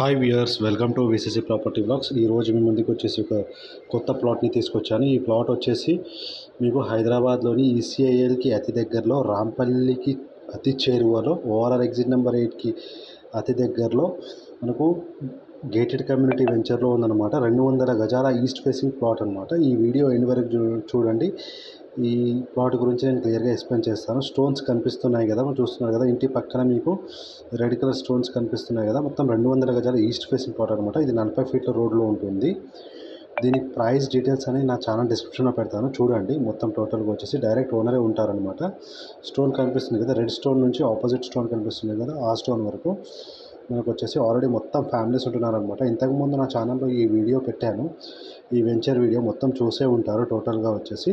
Hi viewers, welcome to VCC property blogs. ఈరోజు మీ ముందుకు వచ్చేసి ఒక కొత్త ప్లాట్ని తీసుకొచ్చాను. ఈ ప్లాట్ వచ్చేసి మీకు హైదరాబాద్లోని ఈసీఐఎల్కి అతి దగ్గరలో, రాంపల్లికి అతి చేరువలో, ఓఆర్ఆర్ ఎగ్జిట్ నెంబర్ 8కి అతి దగ్గరలో మనకు గేటెడ్ కమ్యూనిటీ వెంచర్లో ఉందన్నమాట. 200 గజాల ఈస్ట్ ఫేసింగ్ ప్లాట్ అనమాట. ఈ వీడియో ఎండ్ వరకు చూడండి. ఈ ప్లాట్ గురించి నేను క్లియర్గా ఎక్స్ప్లెయిన్ చేస్తాను. స్టోన్స్ కనిపిస్తున్నాయి కదా, మనం చూస్తున్నారు కదా, ఇంటి పక్కన మీకు రెడ్ కలర్ స్టోన్స్ కనిపిస్తున్నాయి కదా. మొత్తం 200 గజాల ఈస్ట్ ఫేసింగ్ ప్లాట్ అనమాట. ఇది 40 ఫీట్ల రోడ్లో ఉంటుంది. దీని ప్రైస్ డీటెయిల్స్ అని నా ఛానల్ డిస్క్రిప్షన్లో పెడతాను, చూడండి. మొత్తం టోటల్గా వచ్చేసి డైరెక్ట్ ఓనరే ఉంటారనమాట. స్టోన్ కనిపిస్తుంది కదా, రెడ్ స్టోన్ నుంచి ఆపోజిట్ స్టోన్ కనిపిస్తుంది కదా, ఆ స్టోన్ వరకు మనకు వచ్చేసి ఆల్రెడీ మొత్తం ఫ్యామిలీస్ ఉంటున్నారనమాట. ఇంతకుముందు నా ఛానల్లో ఈ వీడియో పెట్టాను, ఈ వెంచర్ వీడియో మొత్తం చూసే ఉంటారు. టోటల్గా వచ్చేసి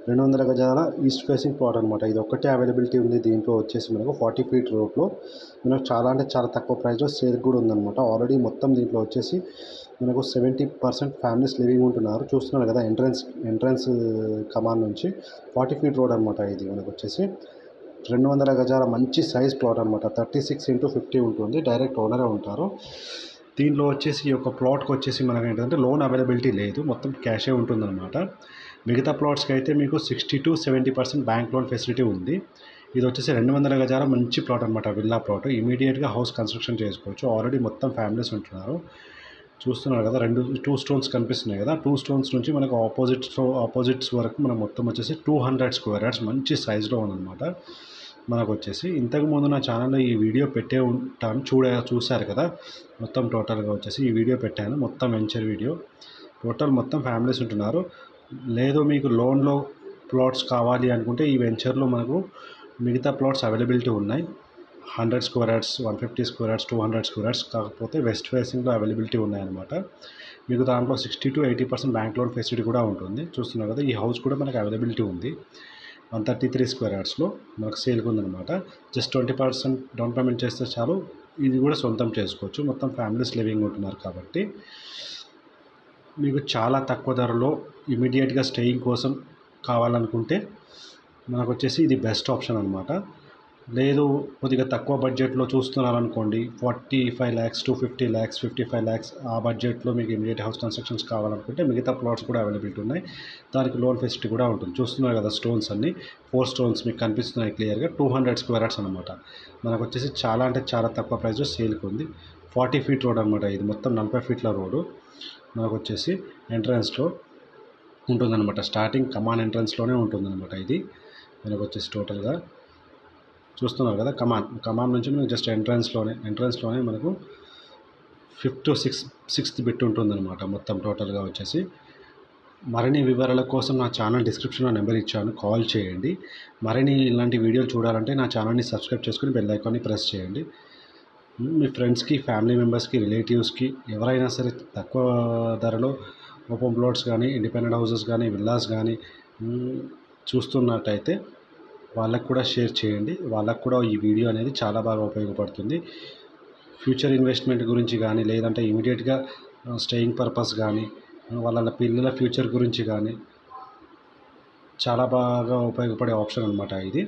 200 గజాల ఈస్ట్ ఫేసింగ్ ప్లాట్ అనమాట. ఇది ఒక్కటే అవైలబిలిటీ ఉంది. దీంట్లో వచ్చేసి మనకు 40 ఫీట్ రోడ్లో మనకు చాలా అంటే చాలా తక్కువ ప్రైస్లో సేల్ కూడా ఉందన్నమాట. ఆల్రెడీ మొత్తం దీంట్లో వచ్చేసి మనకు 70% ఫ్యామిలీస్ లివింగ్ ఉంటున్నారు. చూస్తున్నారు కదా, ఎంట్రన్స్ కమాన్ నుంచి 40 ఫీట్ రోడ్ అనమాట. ఇది మనకు వచ్చేసి 200 గజాల మంచి సైజ్ ప్లాట్ అనమాట. 36x50 ఉంటుంది. డైరెక్ట్ ఓనరే ఉంటారు. దీనిలో వచ్చేసి ఈ యొక్క ప్లాట్కి వచ్చేసి మనకు ఏంటంటే లోన్ అవైలబిలిటీ లేదు, మొత్తం క్యాషే ఉంటుందన్నమాట. మిగతా ప్లాట్స్కి అయితే మీకు 60 to 70% బ్యాంక్ లోన్ ఫెసిలిటీ ఉంది. ఇది వచ్చేసి 200 గజాల మంచి ప్లాట్ అనమాట, విల్లా ప్లాట్. ఇమీడియట్గా హౌస్ కన్స్ట్రక్షన్ చేసుకోవచ్చు. ఆల్రెడీ మొత్తం ఫ్యామిలీస్ ఉంటున్నారు. చూస్తున్నారు కదా, 2 స్టోన్స్ కనిపిస్తున్నాయి కదా. 2 స్టోన్స్ నుంచి మనకు ఆపోజిట్స్ వరకు మనం మొత్తం వచ్చేసి 200 స్క్వేర్ యార్డ్స్ మంచి సైజులో ఉందన్నమాట. మనకు వచ్చేసి ఇంతకుముందు నా ఛానల్లో ఈ వీడియో పెట్టే ఉంటాను, చూశారు కదా. మొత్తం టోటల్గా వచ్చేసి ఈ వీడియో పెట్టాను, మొత్తం వెంచర్ వీడియో. టోటల్ మొత్తం ఫ్యామిలీస్ ఉంటున్నారు. లేదు మీకు లోన్లో ప్లాట్స్ కావాలి అనుకుంటే ఈ వెంచర్లో మనకు మిగతా ప్లాట్స్ అవైలబిలిటీ ఉన్నాయి. 100 square yards, 150 square yards, 200 square yards, కాకపోతే వెస్ట్ ఫేసింగ్లో అవైలబిలిటీ ఉన్నాయన్నమాట. మీకు దాంట్లో 60 to 80% బ్యాంక్ లోన్ ఫెసిలిటీ కూడా ఉంటుంది. చూస్తున్నారు కదా, ఈ హౌస్ కూడా మనకు అవైలబిలిటీ ఉంది. 133 స్క్వేర్ యార్డ్స్లో మనకు సేల్కి ఉందన్నమాట. జస్ట్ 20% డౌన్ పేమెంట్ చేస్తే చాలు, ఇది కూడా సొంతం చేసుకోవచ్చు. మొత్తం ఫ్యామిలీస్ లివింగ్ ఉంటున్నారు కాబట్టి మీకు చాలా తక్కువ ధరలో ఇమీడియట్గా స్టేయింగ్ కోసం కావాలనుకుంటే మనకు వచ్చేసి ఇది బెస్ట్ ఆప్షన్ అనమాట. లేదు కొద్దిగా తక్కువ బడ్జెట్లో చూస్తున్నారనుకోండి, 45 lakhs to 50 lakhs, 55 lakhs ఆ బడ్జెట్లో మీకు ఇమీడియట్ హౌస్ కన్స్ట్రక్షన్స్ కావాలనుకుంటే మిగతా ప్లాట్స్ కూడా అవైలబిలిటీ ఉన్నాయి. దానికి లోన్ ఫెసిలిటీ కూడా ఉంటుంది. చూస్తున్నారు కదా, స్టోన్స్ అన్ని 4 స్టోన్స్ మీకు కనిపిస్తున్నాయి క్లియర్గా. 200 స్క్వేర్ యార్డ్స్ అనమాట. మనకు వచ్చేసి చాలా అంటే చాలా తక్కువ ప్రైస్లో సేల్కి ఉంది. 40 ఫీట్ రోడ్ అనమాట. ఇది మొత్తం 40 ఫీట్ల రోడ్డు. మనకు వచ్చేసి ఎంట్రన్స్లో ఉంటుందన్నమాట. స్టార్టింగ్ కమాన్ ఎంట్రన్స్లోనే ఉంటుందన్నమాట. ఇది మనకు వచ్చేసి టోటల్గా చూస్తున్నారు కదా, కమాన్ నుంచి మనకు జస్ట్ ఎంట్రన్స్లోనే మనకు 5th to 6th బిట్ ఉంటుందన్నమాట. మొత్తం టోటల్గా వచ్చేసి మరిన్ని వివరాల కోసం నా ఛానల్ డిస్క్రిప్షన్లో నెంబర్ ఇచ్చాను, కాల్ చేయండి. మరిన్ని ఇలాంటి వీడియోలు చూడాలంటే నా ఛానల్ని సబ్స్క్రైబ్ చేసుకుని బెల్ ఐకాన్ని ప్రెస్ చేయండి. మీ ఫ్రెండ్స్కి, ఫ్యామిలీ మెంబర్స్కి, రిలేటివ్స్కి ఎవరైనా సరే తక్కువ ధరలో ఓపెన్ ప్లాట్స్ కానీ, ఇండిపెండెంట్ హౌసెస్ కానీ, విల్లాస్ కానీ చూస్తున్నట్టయితే వాళ్ళకు కూడా షేర్ చేయండి. వాళ్ళకు కూడా ఈ వీడియో అనేది చాలా బాగా ఉపయోగపడుతుంది. ఫ్యూచర్ ఇన్వెస్ట్మెంట్ గురించి కానీ, లేదంటే ఇమీడియట్గా స్టేయింగ్ పర్పస్ కానీ, వాళ్ళ పిల్లల ఫ్యూచర్ గురించి కానీ చాలా బాగా ఉపయోగపడే ఆప్షన్ అనమాట ఇది.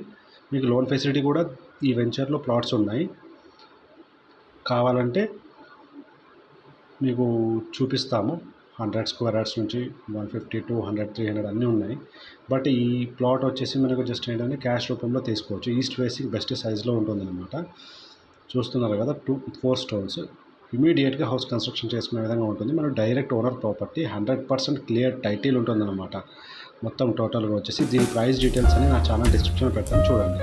మీకు లోన్ ఫెసిలిటీ కూడా ఈ వెంచర్లో ప్లాట్స్ ఉన్నాయి. కావాలంటే మీకు చూపిస్తాము. 100 స్క్వేర్ యార్డ్స్ నుంచి 150, 200, 300 అన్నీ ఉన్నాయి. బట్ ఈ ప్లాట్ వచ్చేసి మనకు జస్ట్ ఏంటంటే క్యాష్ రూపంలో తీసుకోవచ్చు. ఈస్ట్ ఫేసింగ్ బెస్ట్ సైజ్లో ఉంటుందన్నమాట. చూస్తున్నారు కదా, 4 స్టోన్స్ ఇమీడియట్గా హౌస్ కన్స్ట్రక్షన్ చేసుకునే విధంగా ఉంటుంది. మనకు direct owner property, 100% clear title ఉంటుందన్నమాట. మొత్తం టోటల్గా వచ్చేసి దీని ప్రైస్ డీటెయిల్స్ అని నా ఛానల్ డిస్క్రిప్షన్లో పెడతాను, చూడండి.